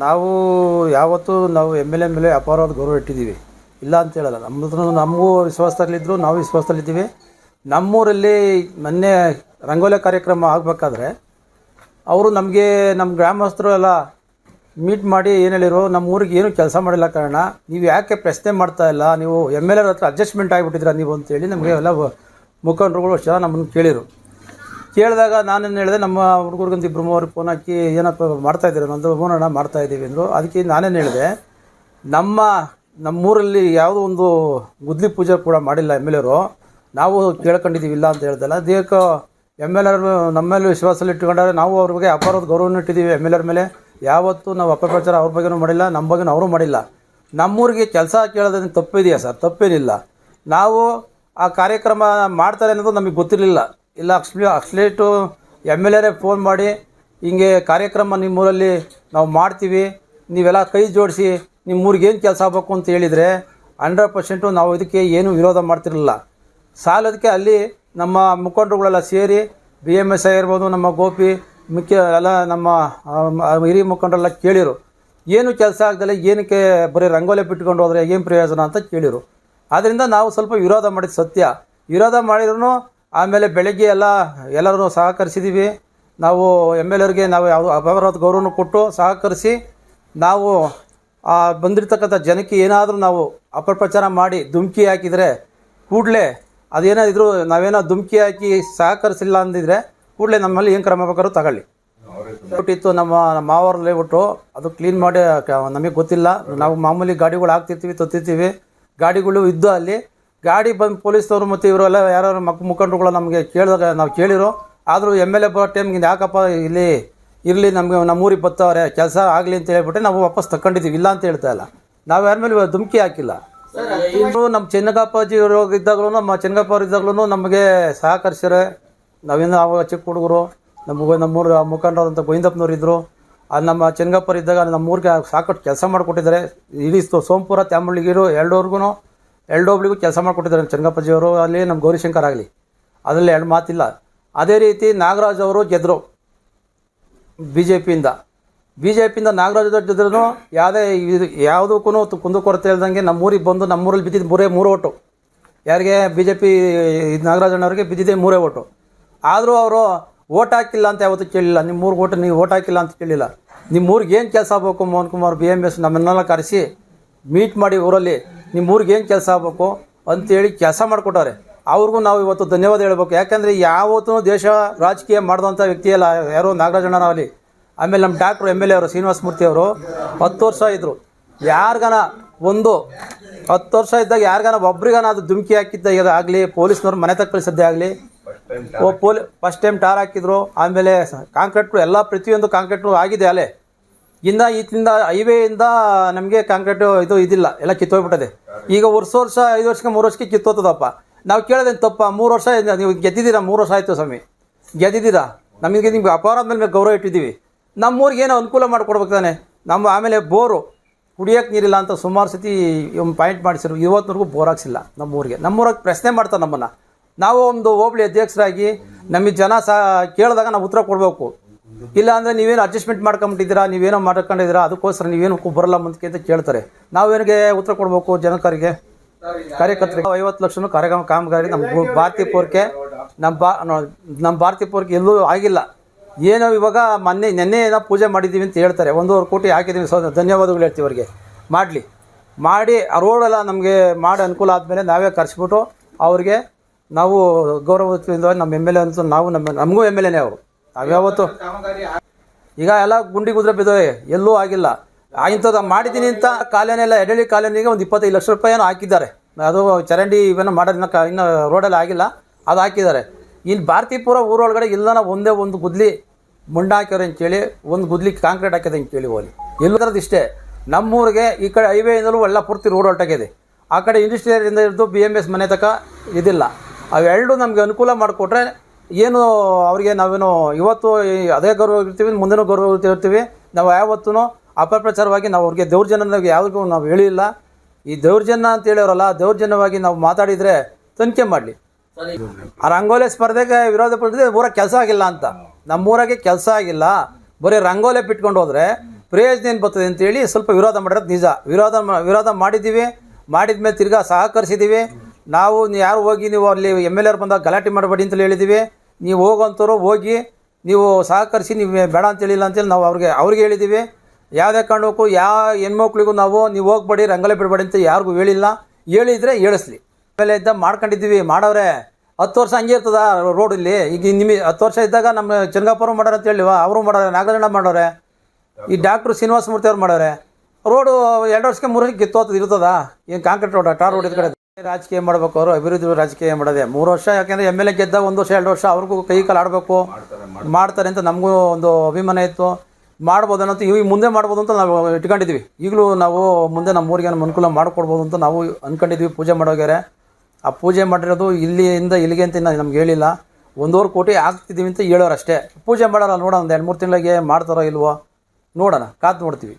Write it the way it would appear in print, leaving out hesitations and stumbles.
ನಾವು ಯಾವತ್ತೂ ನಾವು ಎಮ್ ಎಲ್ ಎ ಮೇಲೆ ಅಪಾರವಾದ ಗೌರವ ಇಟ್ಟಿದ್ದೀವಿ, ಇಲ್ಲ ಅಂತ ಹೇಳಲ್ಲ. ನಮಗೂ ವಿಶ್ವಾಸದಲ್ಲಿದ್ದರು, ನಾವು ವಿಶ್ವಾಸದಲ್ಲಿದ್ದೀವಿ. ನಮ್ಮೂರಲ್ಲಿ ಮೊನ್ನೆ ರಂಗೋಲಿ ಕಾರ್ಯಕ್ರಮ ಆಗಬೇಕಾದ್ರೆ ಅವರು ನಮಗೆ ನಮ್ಮ ಗ್ರಾಮಸ್ಥರು ಎಲ್ಲ ಮೀಟ್ ಮಾಡಿ ಏನು ಹೇಳಿರು, ನಮ್ಮ ಊರಿಗೆ ಏನೂ ಕೆಲಸ ಮಾಡಿಲ್ಲ ಕಾರಣ ನೀವು ಯಾಕೆ ಪ್ರಶ್ನೆ ಮಾಡ್ತಾಯಿಲ್ಲ, ನೀವು ಎಮ್ ಎಲ್ ಎರ್ ಹತ್ರ ಅಡ್ಜಸ್ಟ್ಮೆಂಟ್ ಆಗಿಬಿಟ್ಟಿದ್ದೀರಾ ನೀವು ಅಂತೇಳಿ ನಮಗೆ ಎಲ್ಲ ಮುಖಂಡರುಗಳು ಅಷ್ಟು ಜನ ನಮ್ಮನ್ನು ಕೇಳಿದರು. ಕೇಳಿದಾಗ ನಾನೇನು ಹೇಳಿದೆ, ನಮ್ಮ ಹುಡುಗರಿಗಂತ ಇಬ್ಬರು ಮೂವರಿಗೆ ಫೋನ್ ಹಾಕಿ ಏನಪ್ಪ ಮಾಡ್ತಾಯಿದ್ದೀರ ನಂದು ಹೂನಣ್ಣ ಮಾಡ್ತಾಯಿದ್ದೀವಿ ಅಂದರು. ಅದಕ್ಕೆ ನಾನೇನು ಹೇಳಿದೆ, ನಮ್ಮೂರಲ್ಲಿ ಯಾವುದೋ ಒಂದು ಗುದ್ಲಿ ಪೂಜೆ ಕೂಡ ಮಾಡಿಲ್ಲ ಎಮ್ ಎಲ್ ಎರು, ನಾವು ಕೇಳ್ಕೊಂಡಿದ್ದೀವಿ ಇಲ್ಲ ಅಂತ ಹೇಳ್ದಲ್ಲ. ಅದಕ್ಕೆ ಎಮ್ ಎಲ್ ಎರ್ ನಮ್ಮ ಮೇಲೆ ವಿಶ್ವಾಸದಲ್ಲಿ ಇಟ್ಕೊಂಡ್ರೆ ನಾವು ಅವ್ರ ಬಗ್ಗೆ ಅಪಾರದ ಗೌರವನ ಇಟ್ಟಿದ್ದೀವಿ. ಎಮ್ ಎಲ್ ಎರ್ ಮೇಲೆ ಯಾವತ್ತೂ ನಾವು ಅಪಪ್ರಚಾರ ಅವ್ರ ಬಗ್ಗೆನೂ ಮಾಡಿಲ್ಲ, ನಮ್ಮ ಬಗ್ಗೆನೂ ಅವರು ಮಾಡಿಲ್ಲ. ನಮ್ಮೂರಿಗೆ ಕೆಲಸ ಕೇಳೋದ್ರಿಂದ ತಪ್ಪಿದೆಯಾ ಸರ್? ತಪ್ಪೇನಿಲ್ಲ. ನಾವು ಆ ಕಾರ್ಯಕ್ರಮ ಮಾಡ್ತಾರೆ ಅನ್ನೋದು ನಮಗೆ ಗೊತ್ತಿರಲಿಲ್ಲ. ಇಲ್ಲ ಅಕ್ಸ್ಲೇಟು ಎಮ್ ಎಲ್ ಎರೇ ಫೋನ್ ಮಾಡಿ ಹಿಂಗೆ ಕಾರ್ಯಕ್ರಮ ನಿಮ್ಮೂರಲ್ಲಿ ನಾವು ಮಾಡ್ತೀವಿ, ನೀವೆಲ್ಲ ಕೈ ಜೋಡಿಸಿ ನಿಮ್ಮೂರಿಗೆ ಏನು ಕೆಲಸ ಆಗಬೇಕು ಅಂತ ಹೇಳಿದರೆ 100% ನಾವು ಇದಕ್ಕೆ ಏನೂ ವಿರೋಧ ಮಾಡ್ತಿರಲಿಲ್ಲ. ಸಾಲದಕ್ಕೆ ಅಲ್ಲಿ ನಮ್ಮ ಮುಖಂಡರುಗಳೆಲ್ಲ ಸೇರಿ BMS ಆಗಿರ್ಬೋದು, ನಮ್ಮ ಗೋಪಿ ಮುಖ್ಯ ಎಲ್ಲ ನಮ್ಮ ಹಿರಿಯ ಮುಖಂಡರೆಲ್ಲ ಕೇಳಿರು, ಏನು ಕೆಲಸ ಆಗದಲ್ಲ ಏನಕ್ಕೆ ಬರೀ ರಂಗೋಲಿ ಬಿಟ್ಕೊಂಡು ಹೋದರೆ ಏನು ಪ್ರಯೋಜನ ಅಂತ ಕೇಳಿರು. ಆದ್ದರಿಂದ ನಾವು ಸ್ವಲ್ಪ ವಿರೋಧ ಮಾಡಿದ್ದು ಸತ್ಯ. ವಿರೋಧ ಮಾಡಿದ್ರು ಆಮೇಲೆ ಬೆಳಗ್ಗೆ ಎಲ್ಲರೂ ಸಹಕರಿಸಿದ್ದೀವಿ. ನಾವು ಎಮ್ ಎಲ್ ಎರ್ಗೆ ನಾವು ಯಾವ ಅಪರಾಧ ಗೌರವನ ಕೊಟ್ಟು ಸಹಕರಿಸಿ ನಾವು ಬಂದಿರತಕ್ಕಂಥ ಜನಕ್ಕೆ ಏನಾದರೂ ನಾವು ಅಪಪ್ರಚಾರ ಮಾಡಿ ಧುಮುಕಿ ಹಾಕಿದರೆ ಕೂಡಲೇ ಅದೇನಾದಿದ್ರು ನಾವೇನೋ ಧುಮುಕಿ ಹಾಕಿ ಸಹಕರಿಸಿಲ್ಲ ಅಂದಿದ್ರೆ ಕೂಡಲೇ ನಮ್ಮಲ್ಲಿ ಏನು ಕ್ರಮ ಬೇಕಾದ್ರೂ ತಗೊಳ್ಳಿ. ಬಿಟ್ಟಿತ್ತು ನಮ್ಮ ಮಾವರಲ್ಲಿ ಬಿಟ್ಟು ಅದು ಕ್ಲೀನ್ ಮಾಡಿ ನಮಗೆ ಗೊತ್ತಿಲ್ಲ. ನಾವು ಮಾಮೂಲಿ ಗಾಡಿಗಳು ಹಾಕ್ತಿರ್ತೀವಿ, ತೊತ್ತಿರ್ತೀವಿ, ಗಾಡಿಗಳು ಇದ್ದು ಅಲ್ಲಿ ಗಾಡಿ ಬಂದು ಪೊಲೀಸ್ನವರು ಮತ್ತು ಇವರೆಲ್ಲ ಯಾರು ಮುಖಂಡರುಗಳು ನಮಗೆ ಕೇಳಿದಾಗ ನಾವು ಕೇಳಿರೋ. ಆದರೂ ಎಮ್ ಎಲ್ ಎ ಬರೋ ಟೈಮ್ಗೆ ಯಾಕಪ್ಪ ಇಲ್ಲಿ ಇರಲಿ, ನಮಗೆ ನಮ್ಮೂರಿಗೆ ಬರ್ತಾವ್ರೆ ಕೆಲಸ ಆಗಲಿ ಅಂತ ಹೇಳ್ಬಿಟ್ಟೆ ನಾವು ವಾಪಸ್ ತಗೊಂಡಿದ್ದೀವಿ, ಇಲ್ಲ ಅಂತ ಹೇಳ್ತಾ ಇಲ್ಲ. ನಾವು ಯಾರ ಮೇಲೆ ಧುಮುಕಿ ಹಾಕಿಲ್ಲ. ನಮ್ಮ ಚೆನ್ನಗಪ್ಪಾಜಿ ಇದ್ದಾಗಲೂ ನಮ್ಮ ಚೆನ್ನಗಪ್ಪ ಇದ್ದಾಗಲೂ ನಮಗೆ ಸಹಕರಿಸ್ಯಾರೆ. ನಾವೇನು ಆವಾಗ ಚಿಕ್ಕ ಹುಡುಗರು, ನಮ್ಮೂರು ಮುಖಂಡರಂತ ಗೋವಿಂದಪ್ಪನವ್ರು ಇದ್ದರು. ನಮ್ಮ ಚೆನ್ನಗಪ್ಪರು ಇದ್ದಾಗ ನಮ್ಮೂರಿಗೆ ಸಾಕಷ್ಟು ಕೆಲಸ ಮಾಡಿಕೊಟ್ಟಿದ್ದಾರೆ. ಇಡೀ ಸೋಂಪುರ ತ್ಯಾಮಳ್ಳಿಗಿರು ಎರಡೊಬ್ಳಿಗೂ ಕೆಲಸ ಮಾಡಿಕೊಟ್ಟಿದ್ದಾರೆ ಚೆನ್ನಗಪ್ಪಾಜಿಯವರು. ಅಲ್ಲಿ ನಮ್ಮ ಗೌರಿಶಂಕರ್ ಆಗಲಿ, ಅದರಲ್ಲಿ ಎರಡು ಮಾತಿಲ್ಲ. ಅದೇ ರೀತಿ ನಾಗರಾಜ್ ಅವರು ಗೆದ್ದರು ಬಿ ಜೆ ಪಿಯಿಂದ ನಾಗರಾಜ್ ಗೆದ್ರೂ ಯಾವುದಕ್ಕೂ ಕುಂದುಕೊರತೆ ಇಲ್ದಂಗೆ ನಮ್ಮೂರಿಗೆ ಬಂದು ನಮ್ಮೂರಲ್ಲಿ ಬಿದ್ದಿದ್ದು 3 ಓಟು. ಯಾರಿಗೆ? BJP ನಾಗರಾಜಣ್ಣವ್ರಿಗೆ ಬಿದ್ದಿದ್ದೆ 3 vote. ಆದರೂ ಅವರು ಓಟ್ ಹಾಕಿಲ್ಲ ಅಂತ ಯಾವತ್ತೂ ಕೇಳಿಲ್ಲ. ನಿಮ್ಮೂರಿಗೆ ಓಟು ನೀವು ಓಟ್ ಹಾಕಿಲ್ಲ ಅಂತ ಕೇಳಿಲ್ಲ. ನಿಮ್ಮೂರಿಗೆ ಏನು ಕೆಲಸ ಆಗಬೇಕು ಮೋಹನ್ ಕುಮಾರ್ BMS ನಮ್ಮನ್ನೆಲ್ಲ ಕರೆಸಿ ಮೀಟ್ ಮಾಡಿ ಊರಲ್ಲಿ ನಿಮ್ಮೂರಿಗೆ ಏನು ಕೆಲಸ ಆಗಬೇಕು ಅಂತೇಳಿ ಕೆಲಸ ಮಾಡಿಕೊಟ್ಟವ್ರೆ. ಅವ್ರಿಗೂ ನಾವು ಇವತ್ತು ಧನ್ಯವಾದ ಹೇಳ್ಬೇಕು. ಯಾಕೆಂದರೆ ಯಾವತ್ತೂ ದೇಶ ರಾಜಕೀಯ ಮಾಡಿದಂಥ ವ್ಯಕ್ತಿಯಲ್ಲ ಯಾರೋ ನಾಗರಾಜಣ್ಣನಾಗಲಿ. ಆಮೇಲೆ ನಮ್ಮ ಡಾಕ್ಟ್ರು ಎಮ್ ಎಲ್ ಎ ಅವರು ಶ್ರೀನಿವಾಸ ಮೂರ್ತಿ ಅವರು 10 ವರ್ಷ ಇದ್ದರು. ಯಾರಿಗಾನ 10 ವರ್ಷ ಇದ್ದಾಗ ಯಾರಿಗಾನ ಒಬ್ರಿಗಾನ ಅದು ಧುಮುಕಿ ಹಾಕಿದ್ದ ಆಗಲಿ, ಪೊಲೀಸ್ನವ್ರು ಮನೆ ತಕ್ಕ ಕಳಿಸಿದ್ದೇ ಆಗಲಿ, ಫಸ್ಟ್ ಟೈಮ್ ಟಾರ್ ಹಾಕಿದ್ರು. ಆಮೇಲೆ ಕಾಂಕ್ರೀಟ್ರು ಎಲ್ಲ ಪ್ರತಿಯೊಂದು ಕಾಂಕ್ರೀಟ್ರು ಆಗಿದೆ. ಅಲ್ಲೇ ಈತಿಂದ ಹೈವೇಯಿಂದ ನಮಗೆ ಕಾಂಕ್ರೀಟು ಇದಿಲ್ಲ, ಎಲ್ಲ ಕಿತ್ತೋಗ್ಬಿಟ್ಟದೆ. ಈಗ ವರ್ಷ 5 ವರ್ಷಕ್ಕೆ 3 ವರ್ಷಕ್ಕೆ ಕಿತ್ತೋತದಪ್ಪ. ನಾವು ಕೇಳೋದೇನು ತಪ್ಪ? 3 ವರ್ಷ ನೀವು ಗೆದ್ದಿದ್ದೀರಾ, 3 ವರ್ಷ ಆಯಿತು ಸ್ವಾಮಿ, ಗೆದ್ದಿದ್ದೀರಾ. ನಿಮ್ಗೆ ಅಪಾರದ ಮೇಲೆ ಗೌರವ ಇಟ್ಟಿದ್ದೀವಿ. ನಮ್ಮೂರಿಗೆ ಏನೋ ಅನುಕೂಲ ಮಾಡಿಕೊಡ್ಬೇಕು ತಾನೆ. ಆಮೇಲೆ ಬೋರು ಕುಡಿಯೋಕ್ಕೆ ನೀರಿಲ್ಲ ಅಂತ ಸುಮಾರು ಸತಿ ಪಾಯಿಂಟ್ ಮಾಡಿಸಿರು. ಇವತ್ತಿನವರೆಗೂ ಬೋರ್ ಹಾಕ್ಸಿಲ್ಲ ನಮ್ಮೂರಿಗೆ. ನಮ್ಮೂರಾಗ ಪ್ರಶ್ನೆ ಮಾಡ್ತಾರೆ ನಮ್ಮನ್ನು. ನಾವು ಒಂದು ಹೋಬಳಿ ಅಧ್ಯಕ್ಷರಾಗಿ ನಮಗೆ ಜನ ಕೇಳಿದಾಗ ನಾವು ಉತ್ತರ ಕೊಡಬೇಕು. ಇಲ್ಲ ಅಂದರೆ ನೀವೇನು ಅಡ್ಜಸ್ಟ್ಮೆಂಟ್ ಮಾಡ್ಕೊಂಬಿಟ್ಟಿದ್ದೀರಾ, ನೀವೇನೋ ಮಾಡ್ಕೊಂಡಿದ್ದೀರಾ, ಅದಕ್ಕೋಸ್ಕರ ನೀವೇನು ಬರಲ್ಲ ಮುಂದಕ್ಕೆ ಅಂತ ಕೇಳ್ತಾರೆ. ನಾವೇನಿಗೆ ಉತ್ತರ ಕೊಡಬೇಕು ಜನಕರಿಗೆ, ಕಾರ್ಯಕರ್ತರಿಗೆ? 50 ಲಕ್ಷ ಕಾಮಗಾರಿ ನಮ್ಮ ಭಾರತೀಯ ಪೌರಕ್ಕೆ ನಮ್ಮ ಭಾರತೀಯ ಪೌರಕ್ಕೆ ಎಲ್ಲೂ ಆಗಿಲ್ಲ. ಏನೋ ಇವಾಗ ನೆನ್ನೆ ಏನೋ ಪೂಜೆ ಮಾಡಿದ್ದೀವಿ ಅಂತ ಹೇಳ್ತಾರೆ. 1.5 ಕೋಟಿ ಹಾಕಿದ್ದೀವಿ. ಧನ್ಯವಾದಗಳು ಹೇಳ್ತೀವಿ ಅವ್ರಿಗೆ. ಮಾಡಿ ಆ ರೋಡೆಲ್ಲ ನಮಗೆ ಮಾಡಿ ಅನುಕೂಲ ಆದಮೇಲೆ ನಾವೇ ಕರೆಸ್ಬಿಟ್ಟು ಅವ್ರಿಗೆ ನಾವು ಗೌರವದಿಂದ ನಮ್ಮ ಎಮ್ ಎಲ್ ಎ ಅಂತ ನಾವು ನಮಗೂ ಎಮ್ ಎಲ್ ಎನೇ ಅವರು. ನಾವ್ಯಾವತ್ತು ಈಗ ಎಲ್ಲ ಗುಂಡಿ ಗುದ್ರೆ ಬಿದ್ದವೆ, ಎಲ್ಲೂ ಆಗಿಲ್ಲ. ಇಂಥದ್ದು ಮಾಡಿದ್ದೀನಿ ಅಂತ ಕಾಲೋನಿಯೆಲ್ಲ ಎಡಳಿ ಕಾಲೋನಿಗೆ ಒಂದು 25 ಲಕ್ಷ ರೂಪಾಯಿನೂ ಹಾಕಿದ್ದಾರೆ. ಅದು ಚರಂಡಿ ಇವೇನೋ ಮಾಡೋದನ್ನ ಇನ್ನು ರೋಡೆಲ್ಲ ಆಗಿಲ್ಲ, ಅದು ಹಾಕಿದ್ದಾರೆ. ಇಲ್ಲಿ ಭಾರತೀಪುರ ಊರೊಳಗಡೆ ಇಲ್ಲ ಒಂದೇ ಒಂದು ಗುದ್ಲಿ ಮುಂಡ ಹಾಕ್ಯಾರ ಅಂತೇಳಿ, ಒಂದು ಗುದ್ಲಿ ಕಾಂಕ್ರೀಟ್ ಹಾಕಿದೆ ಅಂತೇಳಿ ಹೋಗಿ ಎಲ್ಲದರದ್ದು ಇಷ್ಟೇ. ನಮ್ಮೂರಿಗೆ ಈ ಕಡೆ ಹೈವೇಯಿಂದಲೂ ಎಲ್ಲ ಪೂರ್ತಿ ರೋಡ್ ಹೊರಟಾಗಿದೆ. ಆ ಕಡೆ ಇಂಡಸ್ಟ್ರಿಯರಿಂದ ಹಿಡಿದು BMS ಮನೆ ತನಕ ಇದಿಲ್ಲ. ಅವೆರಡು ನಮಗೆ ಅನುಕೂಲ ಮಾಡಿಕೊಟ್ರೆ ಏನು ಅವರಿಗೆ ನಾವೇನು ಇವತ್ತು ಅದೇ ಗೌರವ ಇರ್ತೀವಿ, ಮುಂದೆನೂ ಗೌರವ ಇರ್ತೀವಿ. ನಾವು ಯಾವತ್ತೂ ಅಪಪ್ರಚಾರವಾಗಿ ನಾವು ಅವ್ರಿಗೆ ದೌರ್ಜನ್ಯವಾಗಿ ಯಾವುದಕ್ಕೂ ನಾವು ಹೇಳಿಲ್ಲ. ಈ ದೌರ್ಜನ್ಯ ಅಂತ ಹೇಳಿರಲ್ಲ, ದೌರ್ಜನ್ಯವಾಗಿ ನಾವು ಮಾತಾಡಿದರೆ ತನಿಖೆ ಮಾಡಲಿ. ಆ ರಂಗೋಲಿ ಸ್ಪರ್ಧೆಗೆ ವಿರೋಧ ಪಡಿಸಿದ್ರೆ ಊರಾಗ ಕೆಲಸ ಆಗಿಲ್ಲ ಅಂತ. ನಮ್ಮೂರಾಗೆ ಕೆಲಸ ಆಗಿಲ್ಲ, ಬರೀ ರಂಗೋಲಿ ಬಿಟ್ಕೊಂಡು ಹೋದರೆ ಪ್ರಯೋಜನ ಏನು ಬರ್ತದೆ ಅಂತೇಳಿ ಸ್ವಲ್ಪ ವಿರೋಧ ಮಾಡಿರೋದು ನಿಜ. ವಿರೋಧ ಮಾಡಿದ್ದೀವಿ. ಮಾಡಿದ್ಮೇಲೆ ತಿರ್ಗಾ ಸಹಕರಿಸಿದ್ದೀವಿ. ನಾವು ಯಾರು ಹೋಗಿ ನೀವು ಅಲ್ಲಿ MLA ಅವ್ರು ಬಂದಾಗ ಗಲಾಟೆ ಮಾಡಬೇಡಿ ಅಂತೇಳಿ ಹೇಳಿದ್ದೀವಿ. ನೀವು ಹೋಗೋಂಥವ್ರು ಹೋಗಿ ನೀವು ಸಹಕರಿಸಿ, ನೀವು ಬೇಡ ಅಂತೇಳಿಲ್ಲ ಅಂತೇಳಿ ನಾವು ಅವ್ರಿಗೆ ಹೇಳಿದ್ದೀವಿ. ಯಾವುದೇ ಕಾರಣಕ್ಕೂ ಯಾವ ಹೆಣ್ಮಕ್ಳಿಗೂ ನೀವು ಹೋಗ್ಬೇಡಿ, ರಂಗೋಲಿ ಬಿಡಬೇಡಿ ಅಂತ ಯಾರಿಗೂ ಹೇಳಿಲ್ಲ. ಹೇಳಿದರೆ ಹೇಳಿಸ್ಲಿ. ಆಮೇಲೆ ಇದ್ದ ಮಾಡ್ಕೊಂಡಿದ್ದೀವಿ. ಮಾಡವ್ರೆ 10 ವರ್ಷ ಹಂಗೆ ಇರ್ತದ ರೋಡಲ್ಲಿ. ಈಗ 10 ವರ್ಷ ಇದ್ದಾಗ ನಮ್ಮ ಚನ್ನಗಾಪುರ ಮಾಡೋರು ಅಂತ ಹೇಳಿವ, ಅವರು ಮಾಡೋರೆ, ನಾಗರಾಜಣ್ಣ ಮಾಡೋರೆ, ಈ ಡಾಕ್ಟ್ರು ಶ್ರೀನಿವಾಸ ಮೂರ್ತಿ ಅವ್ರು ಮಾಡೋರೆ. ರೋಡು 2 ವರ್ಷಕ್ಕೆ 3 ವರ್ಷಕ್ಕೆ ಕಿತ್ತೋತದ ಇರ್ತದ. ಏನು ಕಾಂಕ್ರೀಟ್ ರೋಡ್, ಟಾರ್ ರೋಡ್ ಇದ್ ಕಡೆ ರಾಜಕೀಯ ಮಾಡ್ಬೇಕು. ಅವರು ಅಭಿವೃದ್ಧಿ ರಾಜಕೀಯ ಮಾಡೋದೆ 3 ವರ್ಷ. ಯಾಕೆಂದರೆ MLA ಗೆದ್ದಾಗ 1 ವರ್ಷ 2 ವರ್ಷ ಅವ್ರಿಗೂ ಕೈ ಕಾಲು ಆಡಬೇಕು, ಮಾಡ್ತಾರೆ ಅಂತ ನಮಗೂ ಒಂದು ಅಭಿಮಾನ ಇತ್ತು. ಮಾಡ್ಬೋದು ಅನ್ನೋದು ಇವಾಗ ಮುಂದೆ ಮಾಡ್ಬೋದು ಅಂತ ನಾವು ಇಟ್ಕೊಂಡಿದ್ವಿ. ಈಗಲೂ ನಾವು ಮುಂದೆ ನಮ್ಮ ಊರಿಗೆ ಅನುಕೂಲ ಮಾಡಿಕೊಡ್ಬೋದು ಅಂತ ನಾವು ಅಂದ್ಕೊಂಡಿದ್ವಿ. ಪೂಜೆ ಮಾಡೋಗ್ಯಾರೆ ಆ ಪೂಜೆ ಮಾಡಿರೋದು ಇಲ್ಲಿಂದ ಇಲ್ಲಿಗೆ ಅಂತ ನಮ್ಗೆ ಹೇಳಿಲ್ಲ. 1.5 ಕೋಟಿ ಆಗ್ತಿದ್ದೀವಿ ಅಂತ ಹೇಳೋರು ಅಷ್ಟೇ. ಪೂಜೆ ಮಾಡೋಲ್ಲ, ನೋಡೋಣ ಒಂದು 2-3 ತಿಂಗಳಿಗೆ ಮಾಡ್ತಾರೋ ಇಲ್ವೋ ನೋಡೋಣ, ಕಾದು ನೋಡ್ತೀವಿ.